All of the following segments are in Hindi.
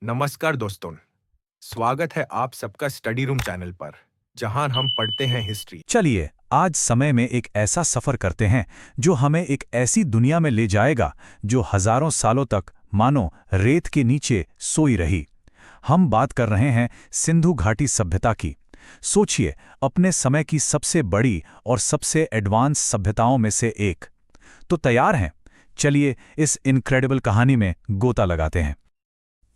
नमस्कार दोस्तों। स्वागत है आप सबका स्टडी रूम चैनल पर, जहां हम पढ़ते हैं हिस्ट्री। चलिए आज समय में एक ऐसा सफर करते हैं जो हमें एक ऐसी दुनिया में ले जाएगा जो हजारों सालों तक मानो रेत के नीचे सोई रही। हम बात कर रहे हैं सिंधु घाटी सभ्यता की। सोचिए, अपने समय की सबसे बड़ी और सबसे एडवांस सभ्यताओं में से एक। तो तैयार हैं? चलिए इस इनक्रेडिबल कहानी में गोता लगाते हैं।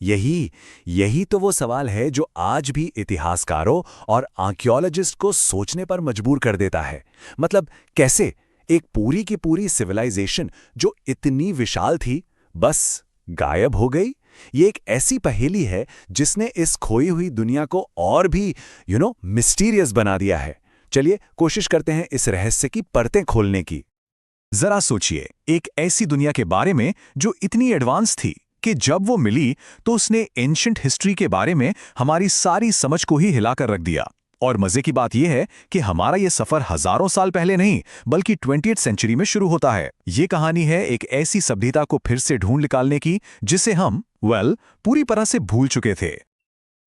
यही यही तो वो सवाल है जो आज भी इतिहासकारों और आर्कियोलॉजिस्ट को सोचने पर मजबूर कर देता है। मतलब कैसे एक पूरी की पूरी सिविलाइजेशन जो इतनी विशाल थी, बस गायब हो गई। ये एक ऐसी पहेली है जिसने इस खोई हुई दुनिया को और भी मिस्टीरियस बना दिया है। चलिए कोशिश करते हैं इस रहस्य की परतें खोलने की। जरा सोचिए, एक ऐसी दुनिया के बारे में जो इतनी एडवांस थी कि जब वो मिली तो उसने एंशिएंट हिस्ट्री के बारे में हमारी सारी समझ को ही हिलाकर रख दिया। और मजे की बात यह है कि हमारा ये सफर हजारों साल पहले नहीं बल्कि 20वीं सेंचुरी में शुरू होता है। ये कहानी है एक ऐसी सभ्यता को फिर से ढूंढ निकालने की जिसे हम पूरी तरह से भूल चुके थे।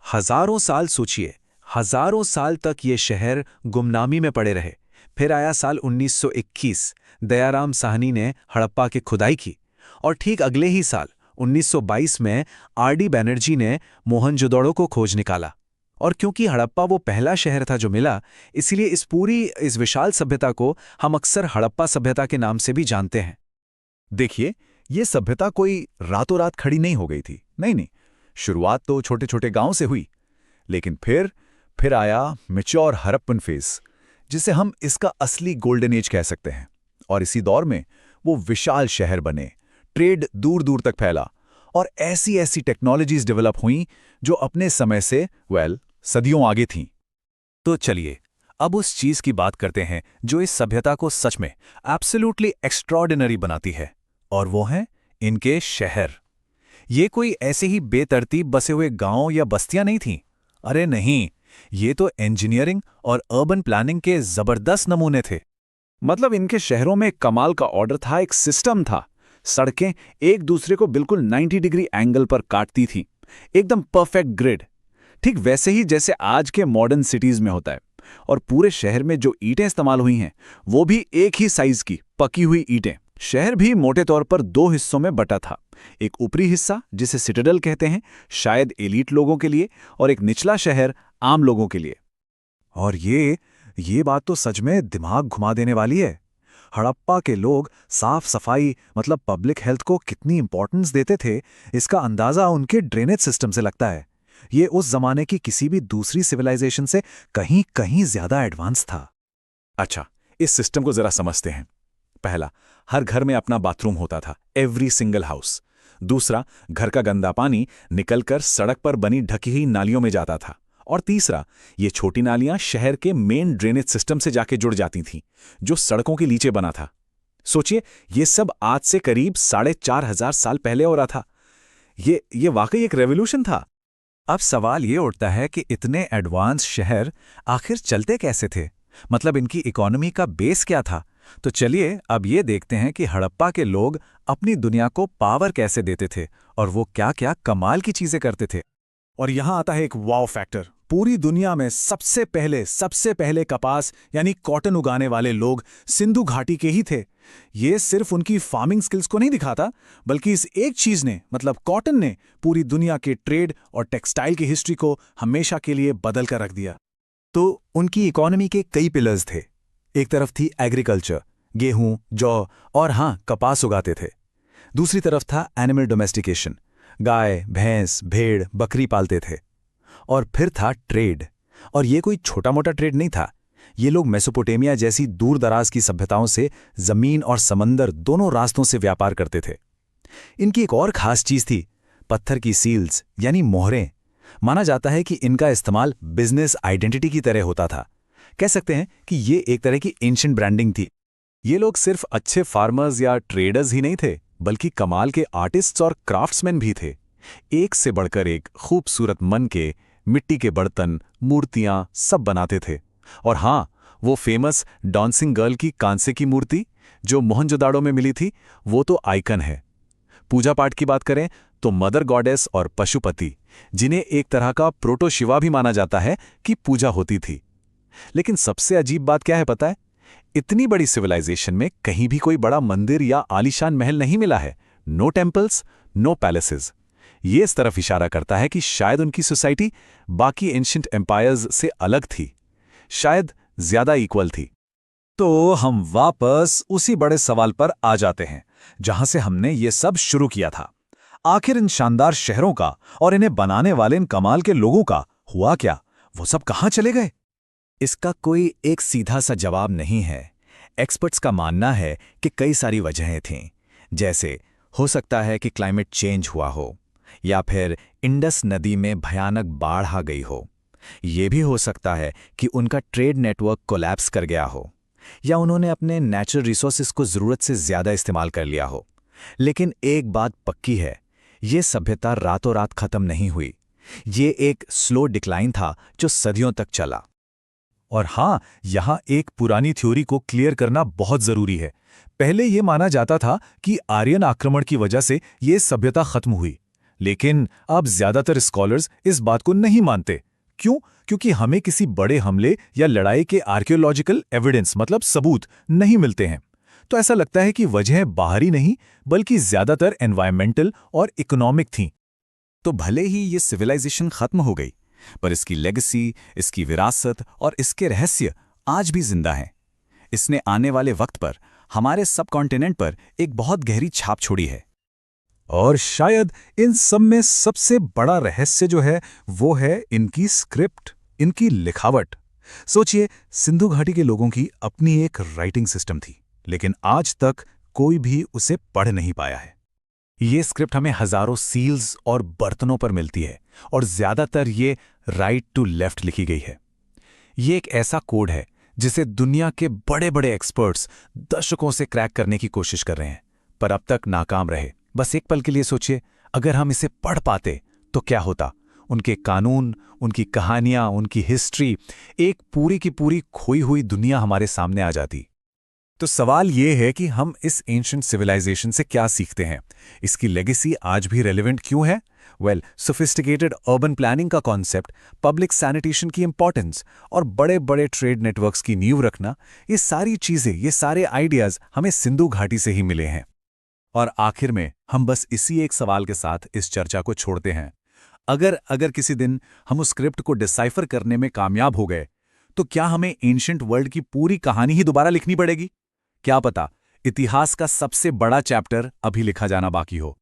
हजारों साल सोचिए, हजारों साल तक ये शहर गुमनामी में पड़े रहे। फिर आया साल 1921, दयाराम साहनी ने हड़प्पा की खुदाई की। और ठीक अगले ही साल 1922 में आर.डी. बैनर्जी ने मोहनजोदड़ो को खोज निकाला। और क्योंकि हड़प्पा वो पहला शहर था जो मिला, इसीलिए इस विशाल सभ्यता को हम अक्सर हड़प्पा सभ्यता के नाम से भी जानते हैं। देखिए, ये सभ्यता कोई रातों रात खड़ी नहीं हो गई थी। नहीं, शुरुआत तो छोटे छोटे गांव से हुई, लेकिन फिर आया मैच्योर हड़प्पन फेज, जिसे हम इसका असली गोल्डन एज कह सकते हैं। और इसी दौर में वो विशाल शहर बने, ट्रेड दूर दूर तक फैला और ऐसी ऐसी टेक्नोलॉजीज डेवलप हुईं जो अपने समय से सदियों आगे थीं। तो चलिए अब उस चीज की बात करते हैं जो इस सभ्यता को सच में एब्सोल्युटली एक्स्ट्राऑर्डिनरी बनाती है, और वो हैं इनके शहर। ये कोई ऐसे ही बेतरतीब बसे हुए गांव या बस्तियां नहीं थीं। अरे नहीं, ये तो इंजीनियरिंग और अर्बन प्लानिंग के जबरदस्त नमूने थे। मतलब इनके शहरों में कमाल का ऑर्डर था, एक सिस्टम था। सड़कें एक दूसरे को बिल्कुल 90 डिग्री एंगल पर काटती थीं, एकदम परफेक्ट ग्रिड, ठीक वैसे ही जैसे आज के मॉडर्न सिटीज में होता है। और पूरे शहर में जो ईंटें इस्तेमाल हुई हैं वो भी एक ही साइज की पकी हुई ईंटें। शहर भी मोटे तौर पर दो हिस्सों में बटा था। एक ऊपरी हिस्सा जिसे सिटाडेल कहते हैं, शायद एलीट लोगों के लिए, और एक निचला शहर आम लोगों के लिए। और ये बात तो सच में दिमाग घुमा देने वाली है। हड़प्पा के लोग साफ सफाई मतलब पब्लिक हेल्थ को कितनी इंपॉर्टेंस देते थे, इसका अंदाजा उनके ड्रेनेज सिस्टम से लगता है। ये उस जमाने की किसी भी दूसरी सिविलाइजेशन से कहीं कहीं ज्यादा एडवांस था। अच्छा, इस सिस्टम को जरा समझते हैं। पहला, हर घर में अपना बाथरूम होता था, एवरी सिंगल हाउस। दूसरा, घर का गंदा पानी निकलकर सड़क पर बनी ढकी हुई नालियों में जाता था। और तीसरा, ये छोटी नालियां शहर के मेन ड्रेनेज सिस्टम से जाके जुड़ जाती थीं, जो सड़कों के नीचे बना था। सोचिए, ये सब आज से करीब 4,500 साल पहले हो रहा था। ये वाकई एक रेवोल्यूशन था। अब सवाल ये उठता है कि इतने एडवांस शहर आखिर चलते कैसे थे? मतलब इनकी इकोनॉमी का बेस क्या था? तो चलिए अब ये देखते हैं कि हड़प्पा के लोग अपनी दुनिया को पावर कैसे देते थे और वो क्या क्या कमाल की चीजें करते थे। और यहां आता है एक वाव फैक्टर। पूरी दुनिया में सबसे पहले कपास यानी कॉटन उगाने वाले लोग सिंधु घाटी के ही थे। ये सिर्फ उनकी फार्मिंग स्किल्स को नहीं दिखाता, बल्कि इस एक चीज ने, मतलब कॉटन ने, पूरी दुनिया के ट्रेड और टेक्सटाइल की हिस्ट्री को हमेशा के लिए बदल कर रख दिया। तो उनकी इकोनॉमी के कई पिलर्स थे। एक तरफ थी एग्रीकल्चर, गेहूं, जौ और कपास उगाते थे। दूसरी तरफ था एनिमल डोमेस्टिकेशन, गाय, भैंस, भेड़, बकरी पालते थे। और फिर था ट्रेड, और ये कोई छोटा मोटा ट्रेड नहीं था। ये लोग मेसोपोटामिया जैसी दूर दराज की सभ्यताओं से जमीन और समंदर दोनों रास्तों से व्यापार करते थे। इनकी एक और खास चीज थी, पत्थर की सील्स यानी मोहरें। माना जाता है कि इनका इस्तेमाल बिजनेस आइडेंटिटी की तरह होता था। कह सकते हैं कि ये एक तरह की एंशिएंट ब्रांडिंग थी। ये लोग सिर्फ अच्छे फार्मर्स या ट्रेडर्स ही नहीं थे, बल्कि कमाल के आर्टिस्ट्स और क्राफ्ट्समैन भी थे। एक से बढ़कर एक खूबसूरत मन के मिट्टी के बर्तन, मूर्तियां सब बनाते थे। और वो फेमस डांसिंग गर्ल की कांसे की मूर्ति जो मोहनजोदाड़ो में मिली थी, वो तो आइकन है। पूजा पाठ की बात करें तो मदर गॉडेस और पशुपति, जिन्हें एक तरह का प्रोटो शिवा भी माना जाता है, की पूजा होती थी। लेकिन सबसे अजीब बात क्या है पता है? इतनी बड़ी सिविलाइजेशन में कहीं भी कोई बड़ा मंदिर या आलीशान महल नहीं मिला है। No temples, no palaces. ये इस तरफ इशारा करता है कि शायद उनकी सोसाइटी बाकी एंशिएंट एम्पायर्स से अलग थी, शायद ज्यादा इक्वल थी। तो हम वापस उसी बड़े सवाल पर आ जाते हैं जहां से हमने ये सब शुरू किया था। आखिर इन शानदार शहरों का और इन्हें बनाने वाले इन कमाल के लोगों का हुआ क्या? वो सब कहां चले गए? इसका कोई एक सीधा सा जवाब नहीं है। एक्सपर्ट्स का मानना है कि कई सारी वजहें थीं। जैसे हो सकता है कि क्लाइमेट चेंज हुआ हो, या फिर इंडस नदी में भयानक बाढ़ आ गई हो। ये भी हो सकता है कि उनका ट्रेड नेटवर्क कोलैप्स कर गया हो, या उन्होंने अपने नेचुरल रिसोर्सेज को ज़रूरत से ज़्यादा इस्तेमाल कर लिया हो। लेकिन एक बात पक्की है, ये सभ्यता रातों रात खत्म नहीं हुई। ये एक स्लो डिक्लाइन था जो सदियों तक चला। और हाँ, यहाँ एक पुरानी थ्योरी को क्लियर करना बहुत ज़रूरी है। पहले ये माना जाता था कि आर्यन आक्रमण की वजह से ये सभ्यता खत्म हुई, लेकिन अब ज़्यादातर स्कॉलर्स इस बात को नहीं मानते। क्यों? क्योंकि हमें किसी बड़े हमले या लड़ाई के आर्कियोलॉजिकल एविडेंस, मतलब सबूत, नहीं मिलते हैं। तो ऐसा लगता है कि वजह बाहरी नहीं, बल्कि ज़्यादातर एनवायरमेंटल और इकोनॉमिक थीं। तो भले ही ये सिविलाइजेशन खत्म हो गई, पर इसकी लेगेसी, इसकी विरासत और इसके रहस्य आज भी जिंदा हैं। इसने आने वाले वक्त पर हमारे सबकॉन्टिनेंट पर एक बहुत गहरी छाप छोड़ी है। और शायद इन सब में सबसे बड़ा रहस्य जो है वो है इनकी स्क्रिप्ट, इनकी लिखावट। सोचिए, सिंधु घाटी के लोगों की अपनी एक राइटिंग सिस्टम थी, लेकिन आज तक कोई भी उसे पढ़ नहीं पाया है। ये स्क्रिप्ट हमें हजारों सील्स और बर्तनों पर मिलती है, और ज्यादातर ये राइट टू लेफ्ट लिखी गई है। ये एक ऐसा कोड है जिसे दुनिया के बड़े बड़े एक्सपर्ट्स दशकों से क्रैक करने की कोशिश कर रहे हैं, पर अब तक नाकाम रहे। बस एक पल के लिए सोचिए, अगर हम इसे पढ़ पाते तो क्या होता? उनके कानून, उनकी कहानियां, उनकी हिस्ट्री, एक पूरी की पूरी खोई हुई दुनिया हमारे सामने आ जाती। तो सवाल ये है कि हम इस एंशिएंट सिविलाइजेशन से क्या सीखते हैं? इसकी लेगेसी आज भी रेलेवेंट क्यों है? वेल, सोफिस्टिकेटेड अर्बन प्लानिंग का कॉन्सेप्ट, पब्लिक सैनिटेशन की इंपॉर्टेंस और बड़े बड़े ट्रेड नेटवर्क्स की नींव रखना, ये सारी चीजें, ये सारे आइडियाज हमें सिंधु घाटी से ही मिले हैं। और आखिर में हम बस इसी एक सवाल के साथ इस चर्चा को छोड़ते हैं। अगर किसी दिन हम उस स्क्रिप्ट को डिसाइफर करने में कामयाब हो गए, तो क्या हमें एंशिएंट वर्ल्ड की पूरी कहानी ही दोबारा लिखनी पड़ेगी? क्या पता इतिहास का सबसे बड़ा चैप्टर अभी लिखा जाना बाकी हो।